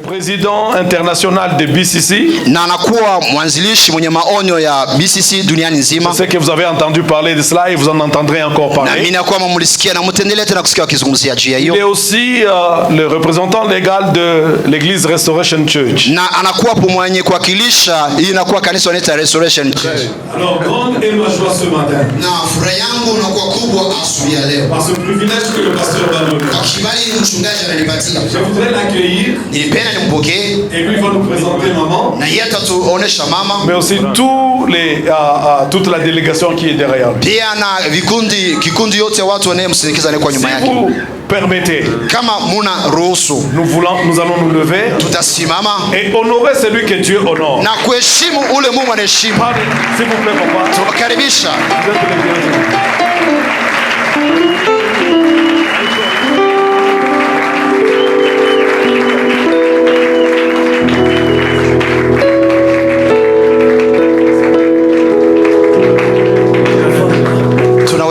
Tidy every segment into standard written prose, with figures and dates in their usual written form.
Président international de BCC. Na anakuwa mwanzilishi mwenye maonyo ya BCC duniani nzima. Je sais que vous avez entendu parler de cela et vous en entendrez encore parler. Na mimi nakuwa mumlisikia na mtendelee tena kusikia wakizungumzia juu ya hiyo. Il est aussi le représentant légal de l'église Restoration Church. Na anakuwa mwenye kuwakilisha hii inakuwa kanisa wanaita Restoration Church. Alors grande est ma joie ce matin. Na furaha yangu inakuwa kubwa asubuhi ya leo. Par ce privilège que le pasteur va nous donner. Kwa kibali mchungaji ananipatia. Je voudrais l'accueillir. Et lui va nous présenter maman. Mais aussi toute la délégation qui est derrière. Si vous permettez, nous allons nous lever et honorer celui que Dieu honore. S'il vous plaît, papa.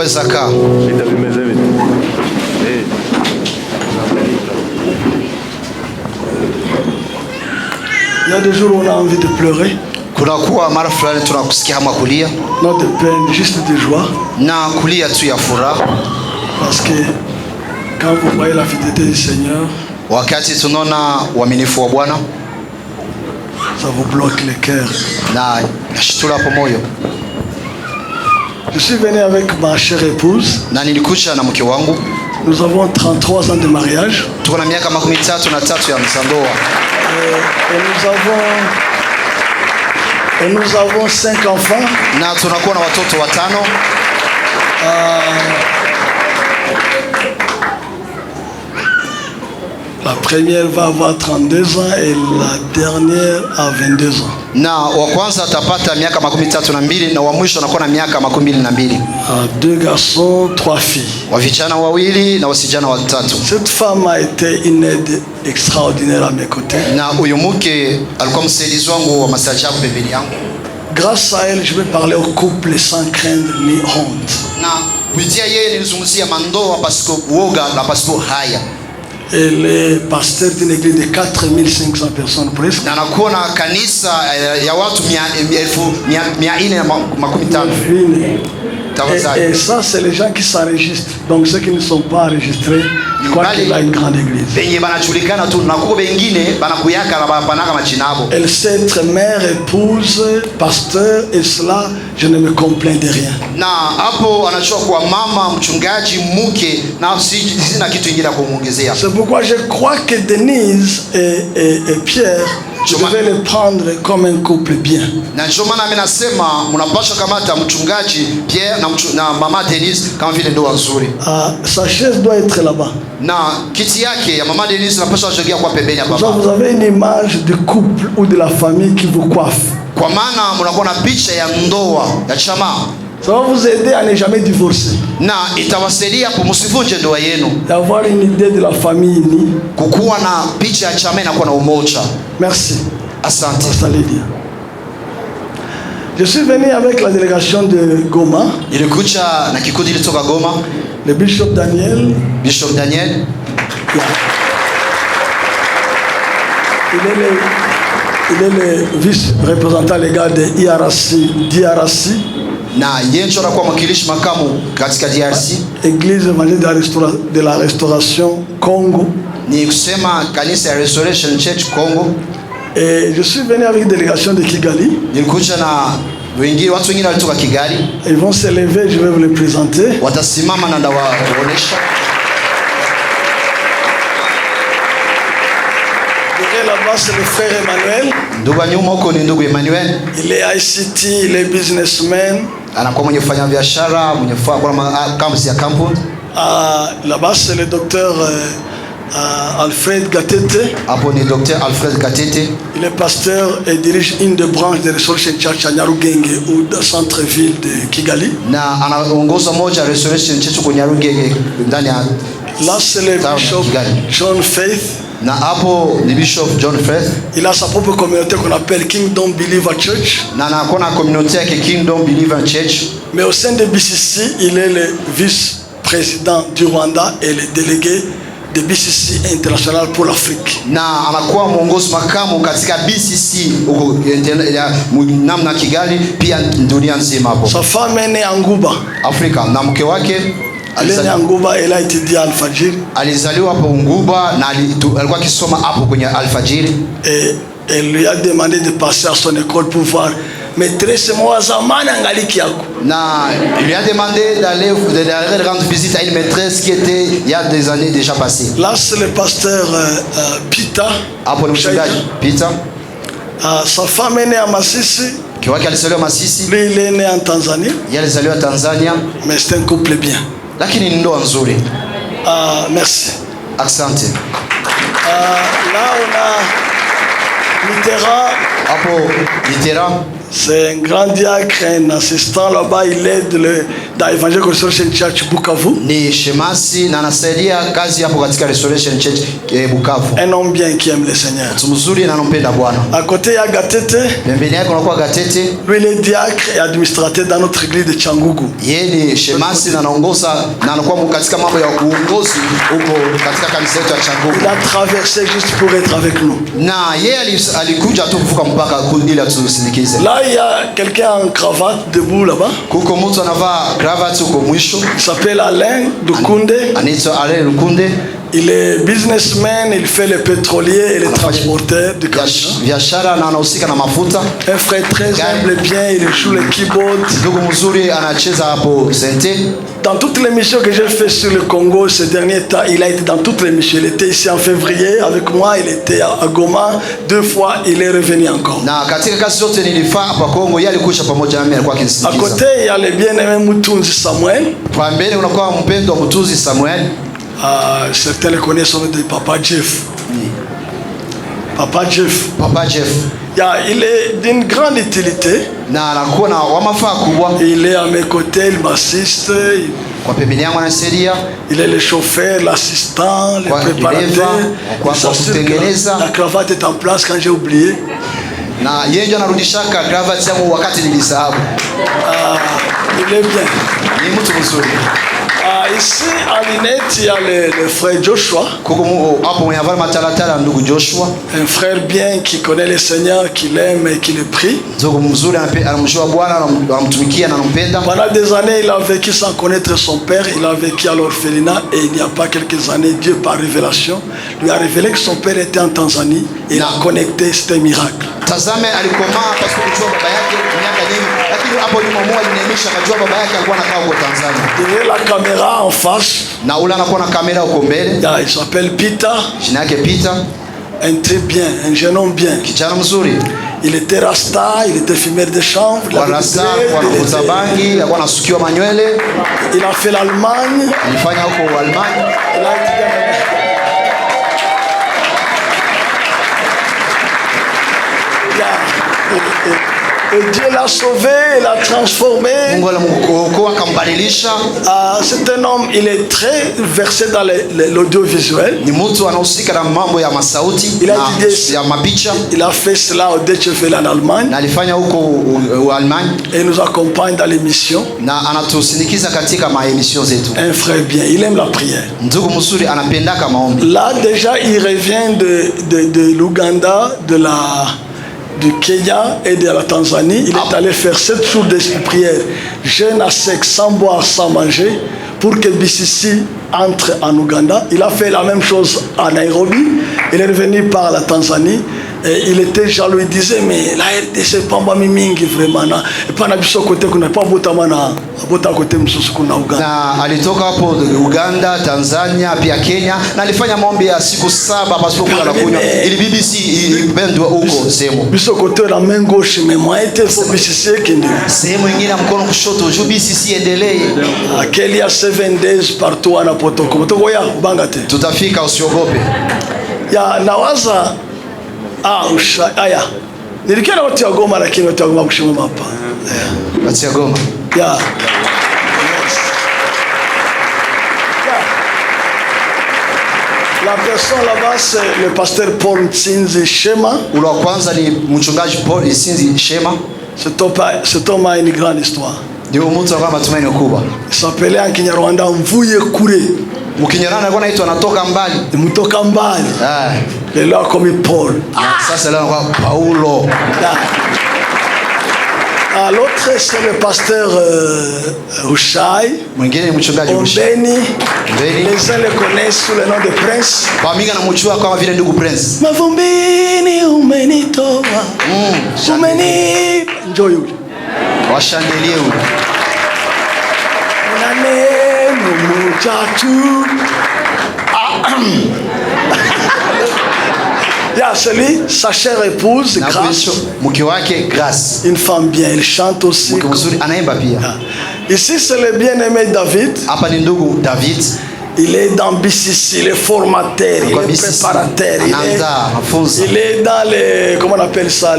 Zaka. Il y a des jours où on a envie de pleurer. Not de peine, juste de joie. Parce que quand vous voyez la fidélité du Seigneur, ça vous bloque le cœur. Je suis venu avec ma chère épouse. Nous avons 33 ans de mariage. Et nous avons 5 enfants. La première va avoir 32 ans et la dernière a 22 ans. Na wa kwanza atapata miaka 32 na wa mwisho anakuwa na miaka 22. 2 garçons, 3 filles. Wavijana wawili na wasijana watatu. Cette femme a été une aide extraordinaire à mes côtés. Na huyo mke alikuwa msaidizi wangu wa masajabu pembeni yangu. Grâce à elle, je vais parler au couple sans craindre ni honte. Na kupitia yeye nilizungumzia mandoa pasipo uoga na pasipo haya. Elle est pasteur d'une église de 4500 personnes presque. Na anakuwa na kanisa ya watu 450. Et ça, c'est les gens qui s'enregistrent. Donc ceux qui ne sont pas enregistrés, je crois qu'il a une grande église. Elle sait être mère, épouse, pasteur, et cela, je ne me complains de rien. C'est pourquoi je crois que Denise et Pierre, je devais les prendre comme un couple bien. Sa chaise doit être là-bas. Vous avez une image du couple ou de la famille qui vous coiffe. Ça va vous aider à ne jamais divorcer. D'avoir une idée de la famille. Merci. Asante. Je suis venu avec la délégation de Goma. Le bishop Daniel. Bishop Daniel. Il est le vice-représentant légal de DRC. Église évangélique de la Restauration Congo. Et je suis venu avec une délégation de Kigali. Ils vont se lever, je vais vous les présenter. Derrière là-bas, c'est le frère Emmanuel. Il est ICT, il est businessman. Là-bas, c'est le docteur Alfred Gatete. Il est pasteur et dirige une des branches de Restoration Church à Nyarugenge ou dans le centre-ville de Kigali. Là, c'est le bishop John Faith. Il a sa propre communauté qu'on appelle Kingdom Believer Church. Mais au sein de BCC, il est le vice-président du Rwanda et le délégué de BCC International pour l'Afrique. Na anakuwa mwongozi makamu katika BCC huko namna Kigali pia dunia nzima hapo. Sa femme est née en Gouba, Afrika, na mke wake alizaliwa en Gouba, elle a étudié à Al-Fajiri. Alizaliwa hapo Nguba na alikuwa akisoma hapo kwenye Al-Fajiri. Et elle lui a demandé de passer à son école pour voir maîtresse moi zamani angaliki yako. Na il lui a demandé d'aller rendre visite à une maîtresse qui était il y a des années déjà passées. Là c'est le pasteur Pita. Hapo ni mchungaji Pita. Sa femme est née à Masisi. Kiwake alizaliwa Masisi. Lui il est né en Tanzanie. Yeye alizaliwa Tanzania. Mais c'est un couple bien. Lakini ni ndoa nzuri. Merci. Asante. Là on a Mitterrand. Hapo Mitterrand. C'est un grand diacre, un assistant là-bas, il aide dans l'Evangelical Restoration Church Bukavu. Ni shemasi na anasaidia kazi hapo katika Restoration Church Bukavu. Un homme bien qui aime le Seigneur. Mtu mzuri na anampenda Bwana. À côté il y a Gatete. Pembeni yake unakuwa Gatete. Lui il est diacre et administrateur dans notre église de Changugu. Yeye ni shemasi na anaongoza na anakuwa katika mambo ya uongozi huko katika kanisa letu ya Changugu. Il a traversé juste pour être avec nous. Na yeye alikuja tu kuvuka mpaka ili atusindikize. Là il y a quelqu'un en cravate debout là-bas. Kuko mtu anavaa cravate huko mwisho. Il s'appelle Alain Lukunde. Anaitwa Alain Lukunde. Il est businessman, il fait le pétrolier et le transporteur de camions. Biashara na anahusika na mafuta. Un frère très humble bien, il joue le keyboard. Ndugu mzuri anacheza hapo sente. Dans toutes les missions que j'ai fait sur le Congo ces derniers temps, il a été dans toutes les missions. Il était ici en février avec moi, il était à Goma 2 fois, il est revenu encore. Na katika kazi zote nilifaa hapa Kongo, yeye alikuja pamoja na mimi, alikuwa akinisindikiza. À côté, il y a le bien-aimé Mutunzi Samuel. Kwa mbele unakuwa mpendo wa Mutunzi Samuel. Certains le connaissent son nom de Papa Jeff. Papa Jeff. Papa Jeff. Il est d'une grande utilité. Na anakuwa na wamafaa kubwa. Il est à mes côtés, il m'assiste. Kwa pembeni yangu anasaidia. Il est le chauffeur, l'assistant, le préparateur. Kwa kutengeneza. La cravate est en place quand j'ai oublié. Na yeye ndio anarudishaka cravate yangu wakati nilisahau. Il est bien. Ni mtu mzuri. Ici à Linette, il y a le frère Joshua. Un frère bien qui connaît le Seigneur, qui l'aime et qui le prie. Pendant des années, il a vécu sans connaître son père. Il a vécu à l'orphelinat et il n'y a pas quelques années, Dieu par révélation lui a révélé que son père était en Tanzanie. Il a connecté, c'était un miracle. Il y a la caméra en face. Il s'appelle Pita. Un très bien, un jeune homme bien. Il était rasta, il était fumeur de chanvre. Il a fait l'Allemagne. Il a été et Dieu l'a sauvé, l'a transformé. C'est un homme, il est très versé dans l'audiovisuel. Il a fait cela au Deutsche Welle en Allemagne. Et il nous accompagne dans les missions. Un frère bien, il aime la prière. Là déjà il revient de l'Ouganda, du Kenya et de la Tanzanie. Il est allé faire 7 jours de prière, jeûne à sec, sans boire, sans manger, pour que BCC entre en Ouganda. Il a fait la même chose à Nairobi. Il est revenu par la Tanzanie. Et il était jaloux, il disait, mais la RDC pas moi mingi vraiment na et pas na biso côté kuna pas botama na bota côté msusu kuna Uganda. Na alitoka hapo Uganda, Tanzania pia Kenya na alifanya maombi ya siku 7 pasipo kula na kunywa ili BBC ibendwe huko sehemu. Biso côté la main gauche mais moi était pour BCC kende. Sehemu nyingine mkono kushoto juu BCC endelee. Akeli ya 7 days partout ana potoko. Potoko ya banga te. Tutafika usiogope. Ya nawaza aya nilikuwa na watu wa Goma lakini watu wa Goma kushimama hapa. Watu wa Goma. Yeah. La personne là-bas c'est le pasteur Paul Nsinzi Shema. Ule wa kwanza ni mchungaji Paul Nsinzi Shema. Cet homme a une grande histoire. Ndio mtu ambaye matumaini makubwa. Il s'appelait en Kinyarwanda Mvuye Kure. Mkinyarwanda alikuwa anaitwa anatoka mbali. Mtoka mbali. Leo comme Paul. Sasa leo kwa Paulo. L'autre c'est le pasteur Ushai. Mwingine ni mchungaji Ushai. Les uns le connaissent sous le nom de Prince. Paminga namjua kama vile ndugu Prince. Mavumbini umenitoa. Umeni njoo yule. Washandelie huyu. Nane mujatu. Il y a celui, sa chère épouse, Grâce. Grâce. Une femme bien, elle chante aussi. Ici, c'est le bien-aimé David. David. Il est dans BCC, il est formateur, il est préparateur. Il est dans les. Comment on appelle ça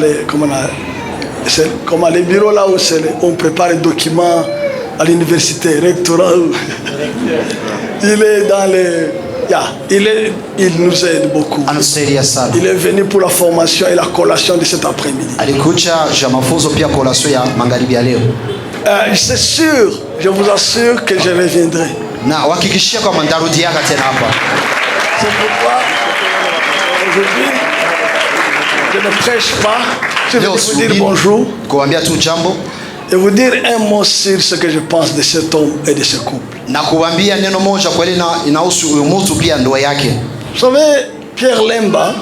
comment les bureaux là où on prépare les documents à l'université, rectorat. Il est dans les. Il nous aide beaucoup. Il est venu pour la formation et la collation de cet après-midi. C'est sûr, je vous assure que je reviendrai. C'est pourquoi aujourd'hui, je ne prêche pas. Je vais vous dire bonjour. Et vous dire un mot sur ce que je pense de cet homme et de ce couple. Vous savez, Pierre Lemba,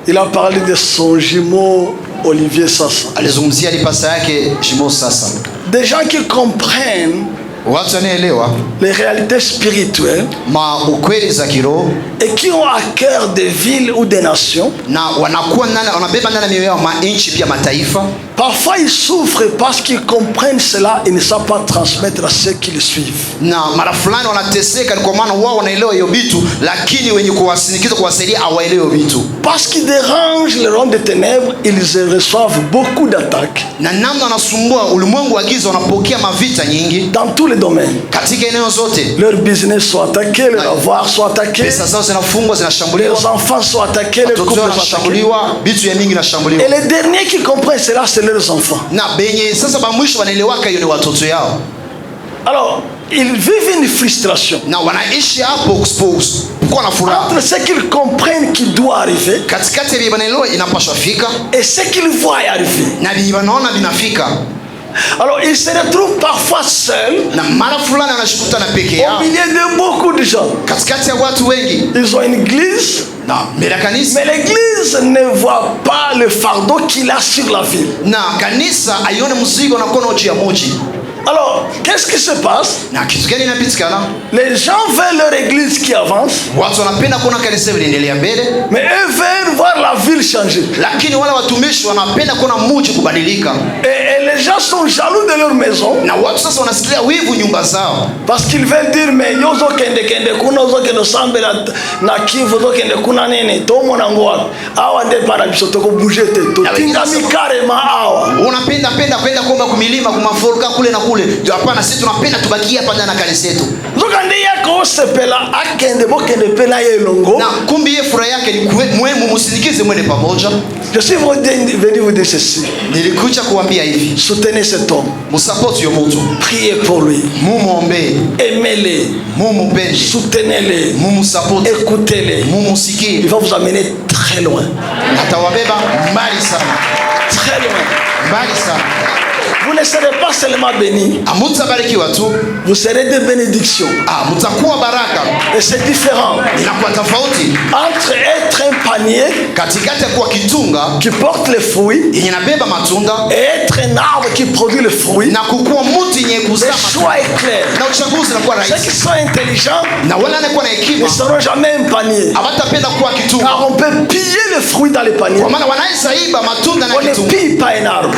il a parlé de son jumeau Olivier Sassa. Des gens qui comprennent les réalités spirituelles et qui ont à cœur des villes ou des nations. Parfois ils souffrent parce qu'ils comprennent cela et ne savent pas transmettre à ceux qui les suivent. Parce qu'ils dérangent le royaume des ténèbres, ils reçoivent beaucoup d'attaques. Dans tous les domaines. Leur business soit attaqué, leur avoir soit attaqué. Leurs enfants sont attaqués, leurs couples sont attaqués. Et les derniers qui comprennent cela, c'est leurs enfants. Alors, ils vivent une frustration entre ce qu'ils comprennent qui doit arriver et ce qu'ils voient arriver. Alors ils se retrouvent parfois seuls au milieu de beaucoup de gens. Ils ont une église, mais l'église ne voit pas le fardeau qu'il a sur la ville. Alors, qu'est-ce qui se passe? Les gens veulent leur église qui avance, mais eux veulent voir la ville changer. Et les gens sont jaloux de leur maison parce qu'ils veulent dire, mais yozo kende kuna yozo kende sambe na kivu yozo kende kuna nene tomo na ngoa awa nde para bisoto ko bouger te to tinga mi carrément awa unapenda kwenda kuomba kumilima kumafolka kule na kule. Hapana, sisi tunapenda tubakie hapa ndani ya kanisa letu. Zokande yako sepela akende bokende pela yelongo. Na kumbi ye furaha yake ni muhimu, msindikize mwende pamoja. Je suis venu vous dire ceci. Nilikuja kuambia hivi. Soutenez cet homme. Musupport yo mtu. Priez pour lui. Mumuombe. Aimez-le. Mumumpende. Soutenez-le. Mumusupport. Écoutez-le. Mumusikie. Il va vous amener très loin. Atawabeba mbali sana. Très loin. Mbali sana. Vous ne serez pas seulement bénis, vous serez des bénédictions. Et c'est différent entre être un panier qui porte les fruits et être un arbre qui produit le fruit. Le choix est clair. Ceux qui sont intelligents ne seront jamais un panier, car on peut piller le fruit dans les paniers. On ne pille pas un arbre.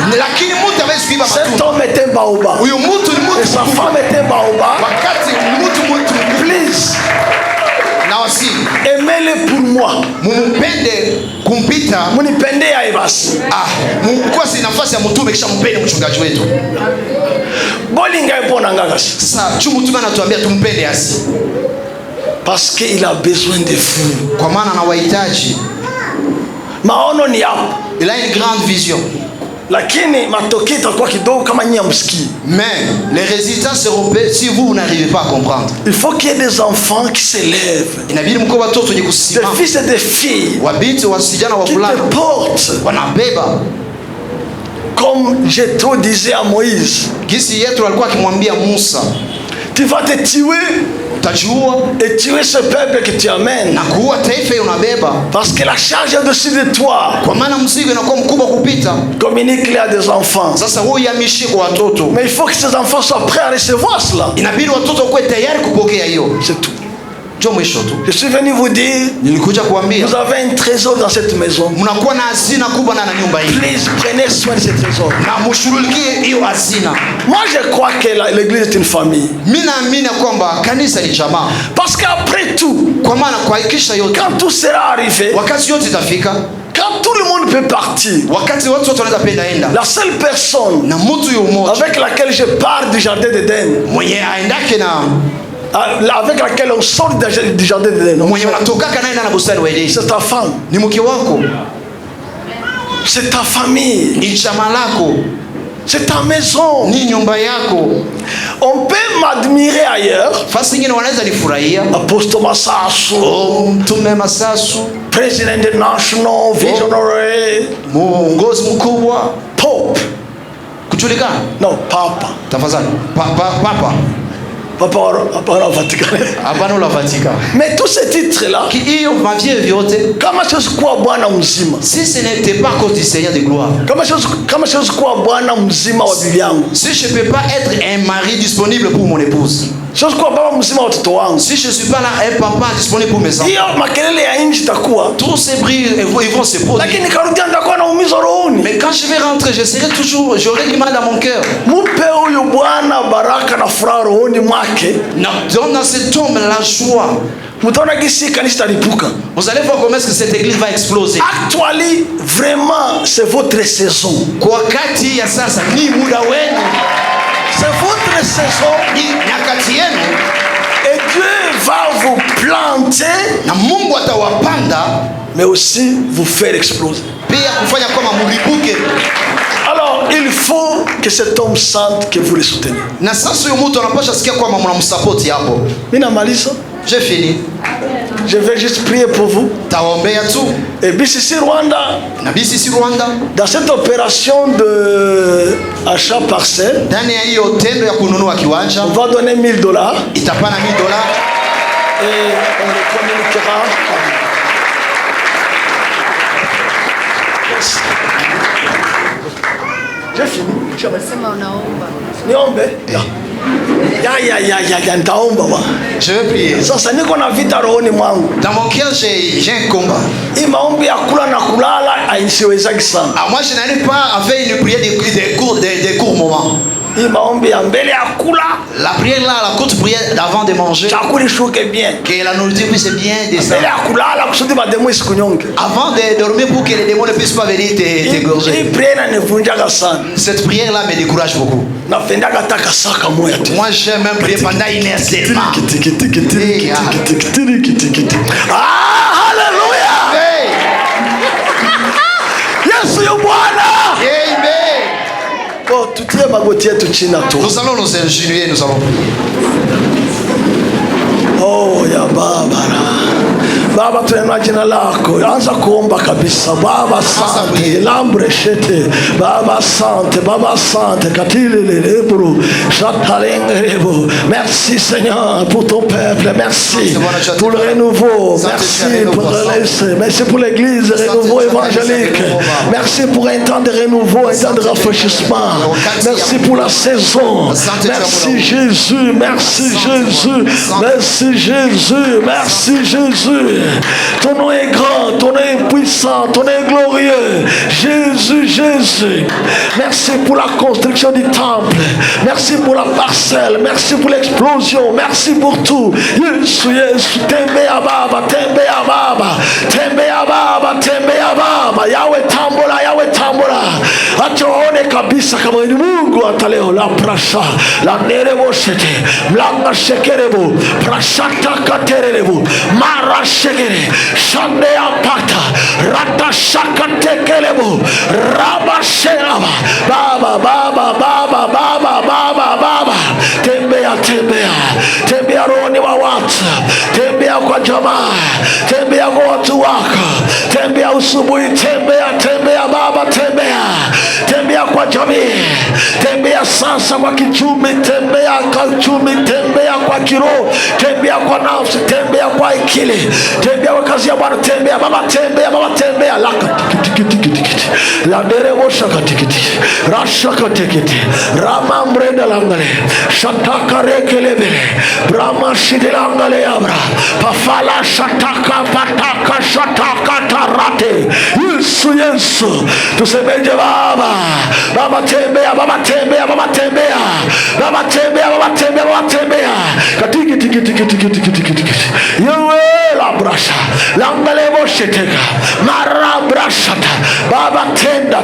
Cet homme est un baobab et sa femme est un baobab. Please, aimez-le pour moi. Munipende ya ibasi. Mkwasi nafasi ya mtume kisha mpende mchungaji wetu. Bolinga ipona ngakasi. Sasa mtume anatuambia tumpende asi. Parce qu'il a besoin de vous. Kwa maana anawahitaji. Maono ni hapo. Il a une grande vision. lakini matokeo itakuwa kidogo kama nyinyi hamsikii. Mais les résultats seront si vous n'arrivez pas à comprendre. Il faut qu'il y ait des enfants qui s'élèvent, Inabidi mko watoto wenye des kusimama. fils et des filles Wabinti wasijana qui wavulana te portent. wanabeba. Comme Jéthro disait à Moïse, Gisi Yethro alikuwa akimwambia Musa, tu vas te tuer utajiua et tuer ce peuple que tu amènes, na kuua taifa hiyo unabeba, parce que la charge est au-dessus de toi. kwa maana mzigo inakuwa mkubwa kupita. Communique-les à des enfants. Sasa wewe yamishie kwa watoto, Mais il faut que ces enfants soient prêts à recevoir cela. inabidi watoto kuwe tayari kupokea hiyo. C'est tout. Jo mwisho tu, Je suis venu vous dire, nilikuja kuambia vous avez un trésor dans cette maison. mnakuwa na hazina kubwa na nyumba hii, Please, prenez soin de ce trésor. na mshughulikie hiyo hazina. Moi, je crois que l'église est une famille. Mimi naamini kwamba kanisa ni jamaa, Parce qu'après tout, kwa maana kwa kisha yote, quand tout sera arrivé, wakati yote itafika, quand tout le monde peut partir, wakati watu wote wanaweza penda enda, la seule personne na mtu yumoja avec laquelle je pars du jardin d'Éden, mwenye aendake na avec laquelle on sort du jardin d'Éden, mwenye unatokaka naye na bustani wa Edeni, c'est ta femme, ni mke wako, c'est ta famille, ni chama lako, c'est ta maison. ni nyumba yako. On peut m'admirer ailleurs, Fasi nyingine wanaweza nifurahia, Apostle Masasu, Mtume Masasu, President National Visionary, muongozi mkubwa, Pope, kujulikana. non, Papa. Tafadhali papa Papa au Vatican. hapana la Vatican. Mais tous ces titres-là, Hiyo mavie vyote, kama siwezi kuwa Bwana mzima, si ce n'était pas cause du Seigneur de gloire, kama siwezi kuwa Bwana mzima wa bibi yangu, si je peux pas être un mari disponible pour mon épouse, siwezi kuwa baba mzima wa watoto wangu, si je suis pas là un papa disponible pour mes enfants, hiyo makelele ya nje itakuwa, tous ces bruits ils vont se poser. lakini karudia nitakuwa naumizwa rohoni. Mais quand je vais rentrer, j'aurai du mal dans mon cœur. Mupe huyu Bwana baraka na furaha rohoni mwake, Donne dans cet homme la joie. mtaona gisi kanisa talipuka. Vous allez voir comment est-ce que cette église va exploser. Actually, vraiment, c'est votre saison. Kwa wakati ya sasa ni muda wenu, C'est votre saison. ni nyakati yenu, Et Dieu va vous planter, na Mungu atawapanda mais aussi vous faire exploser. pia kufanya kama mlipuke. Alors, il faut que cet homme sente que vous le soutenez. Na sasa huyo mtu anapasha sikia kwamba mnamsupport hapo. Mina malisa, J'ai fini. je vais juste prier pour vous. Tawaombea tu. Et BCC Rwanda, Na BCC Rwanda, dans cette opération de achat parcelle, ndani ya hiyo tendo ya kununua kiwanja, on va donner $1000 itapana $1000 et on le communiquera. J'ai fini. Sema unaomba. Niombe. Ya nitaomba bwana. Je vais prier. Sasa niko na vita rohoni mwangu. Dans mon cœur, j'ai un combat. Hii maombi ya kula na kulala haisiwezaki sana. Ah, moi, je n'arrive pas à faire une prière des courts moments. Hii maombi ya mbele ya kula, La prière là, la courte prière avant de manger, chakula ishuke bien. que la nourriture puisse bien Mbele descendre. ya kulala kusudi mademu isikunyonge. Avant de dormir pour que les démons ne puissent pas venir Hii t'égorger. prayer inanivunjaga sana. Cette prière là me décourage beaucoup. Napendaga taka saka moya tu. Moi, j'aime même prier pendant une heure seulement. Ah, haleluya! Hey! Yesu yu Bwana. Amen. Oh, tutie magoti yetu chini tu. Nous allons nous agenouiller, nous allons prier. Oh ya Baba. Baba, tunainua jina lako. Anza kuomba kabisa. Baba asante, lambre shete. Baba asante, Baba asante. Katili lebru, shatalengebo. Merci Seigneur pour ton peuple. Merci pour le renouveau. Merci pour le laisser. Merci pour l'église renouveau évangélique. Merci pour un temps de renouveau, un temps de rafraîchissement. Merci pour la saison. Merci Jésus, merci Jésus. Merci Jésus, merci Jésus. Ton nom est grand, ton nom est puissant, ton nom est glorieux. Jésus, Jésus. Merci pour la construction du temple. Merci pour la parcelle. Merci pour l'explosion. Merci pour tout. Yesu, Yesu. Tembe ya Baba, tembe ya Baba. Tembe ya Baba, tembe ya Baba. Yawe tambola, Yawe tambola. Acha waone kabisa kama ni Mungu hata leo. La prasha, la nerebo shete. Mlanga shekerebo. Prashata katerebo. Mara shekere. Shande apata. Rata shaka tekelebo. Raba sheraba. mama, tembea kwa watu wako, tembea usubuhi, tembea Baba, tembea kwa jamii, tembea sasa kwa kichumi, tembea kwa uchumi, tembea kwa kiroho, tembea kwa nafsi, tembea kwa akili, tembea kwa kazi ya Bwana, tembea Baba, tembea laka la deremo shakatikiti rashakatikiti rama mrenda langale shataka rekelebele brahma shidelangale abra pafala shataka pataka shataka tarate. Yesu tusemeje Baba tembea katikiti yewe la brasha langale bosheteka mara brashata Baba tenda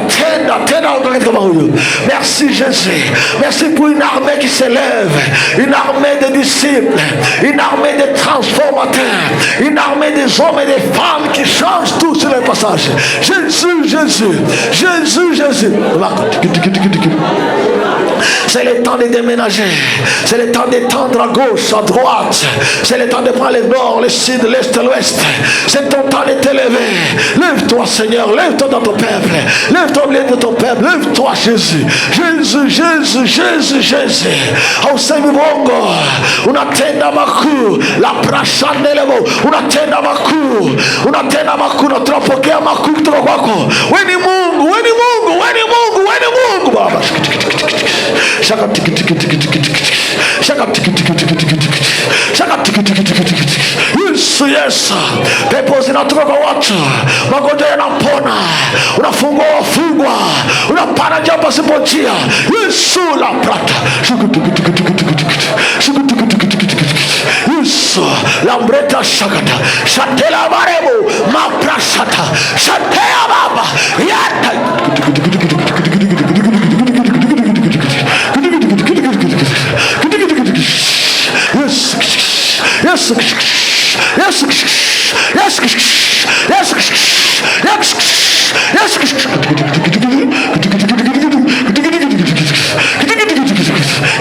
kama huyo. Merci Jésus, merci pour une armée qui s'élève, une armée de disciples, une armée de transformateurs, une armée des hommes et des femmes qui changent tout sur les passages. Jésus. C'est le temps de déménager, c'est le temps d'étendre à gauche, à droite, c'est le temps de prendre le nord, le sud, l'est, l'ouest. C'est ton temps de t'élever. Lève-toi Seigneur, lève-toi dans ton peuple, lève-toi au milieu de ton peuple, lève-toi Jésus. Hausemi bongo, unatenda makuu, la prashandelemo, unatenda makuu, na tunapokea makuu kutoka kwako. Wewe ni Mungu Baba. Yesu, pepo zinatoka kwa watu, magonjwa yanapona, unafungua wafungwa, unapana njia pasipo njia. Yesu la prata Yesu la mreta shakata shatela maremo maprashata shatea Baba yata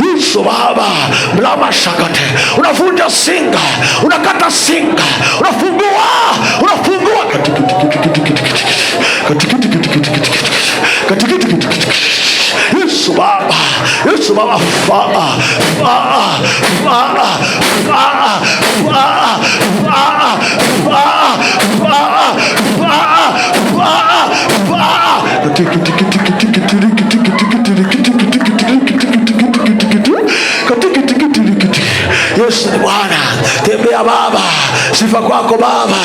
Yesu Baba mlama shakate, unavunja singa, unakata singa, unafungua Yesu Baba Yesu ni Bwana. Tembea Baba, sifa kwako Baba.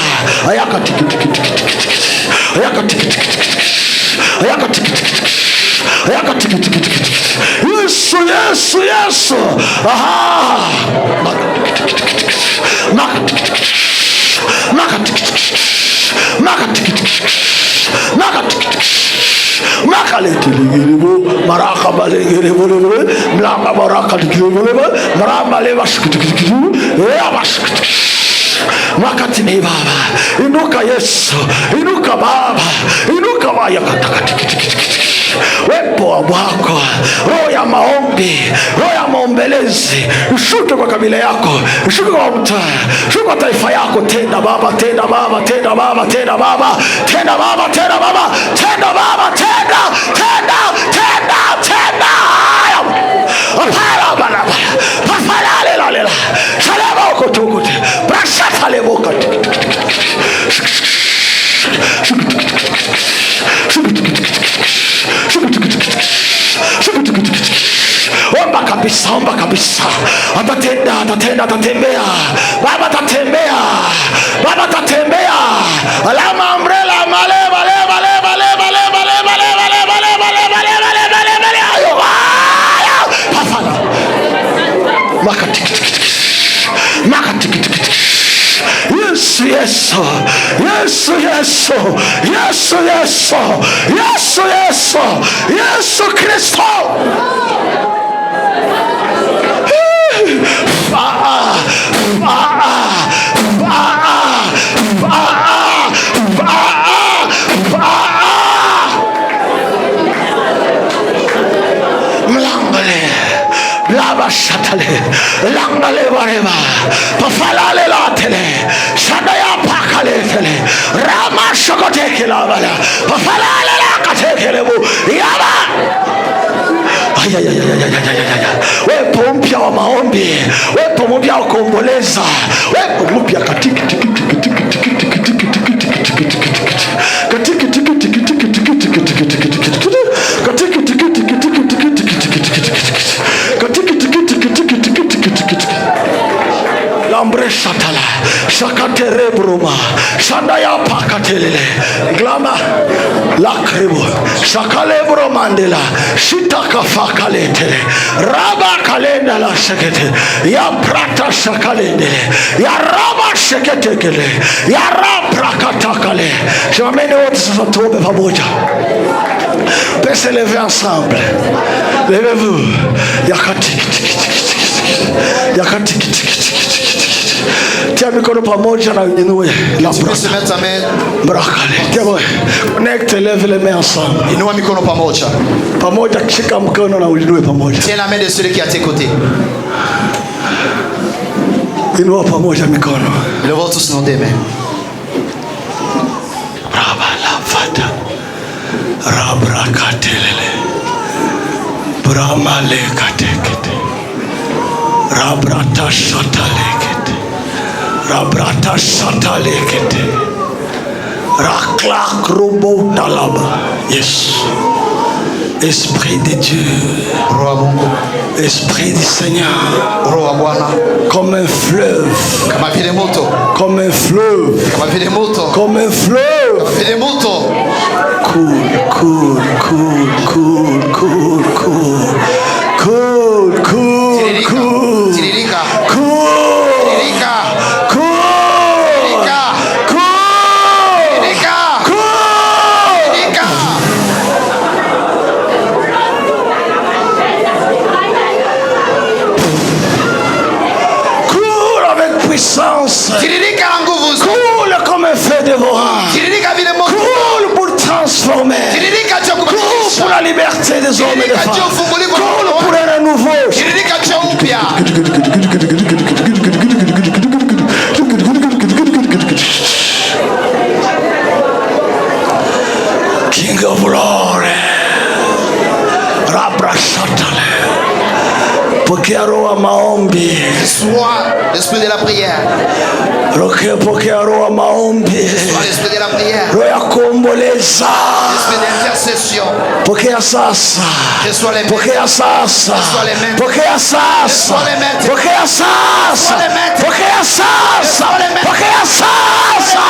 Yesu. Maraka balengere bolebe mlanga baraka dikilebe maramba leva shikutukutu wakati ni Baba. Inuka Yesu, inuka Baba, inuka baya katakati. Wepo wako, roho ya maombi, roho ya maombelezi, ushuke kwa kabila yako, ushuke kwa mtaa, ushuke kwa taifa yako. Tenda Baba. Omba kabisa. Atatembea. Baba atatembea. Alama umbrella male. Yesu Kristo. Rabashatale, Langale Vareva, Pafalale Latele, Shadaya Pakaletele, Rama Shokoteke Lavala, Pafalale Lakatekelebu, Yaba. Wepo mpya wa maombi, wepo mpya wa kuomboleza, wepo mpya katika Lambreshатala, Shakaterebroma, Shandaya Pakatelele, Glama, Lakrebo, Shakalebro Mandela, Shitaka Fakaletele, Raba Kalenda la Shekete, Ya Prata Shakalendele, Ya Raba Sheketekele, Ya Raprakatakale. Je m'amène autres sur ce tour de Faboja. Peut se lever ensemble. Levez-vous. Tia mikono pamoja na uinue la brakale. Connect, lève les mains ensemble. Inua mikono pamoja. Pamoja, shika mkono na uinue pamoja. Tiens la main de celui qui est à tes côtés. Inua pamoja mikono. Levons tous nos deux mains. Brava la fata. Rabrakatelele. Bramale katekete. Rabrata shatalekete. Rabrata shatalekete. Raklak robo talaba. Yes. Esprit de Dieu. Esprit du Seigneur. Comme un fleuve. Comme un fleuve. Comme un fleuve. Cool, cool, cool, cool, cool, cool. Cool, cool, cool. Cool comme un feu dévorant. Cool pour transformer. Cool pour la liberté des hommes et des femmes. Cool pour un renouveau. King of glory. Rabrashatale. Pokea roho maombi. Sois l'esprit de la prière. Pokea roho maombi. Sois l'esprit de la prière. Roho ya kuomboleza. L'esprit d'intercession. Pokea sasa. Pokea sasa. Pokea sasa. Pokea sasa. Pokea sasa. Pokea sasa.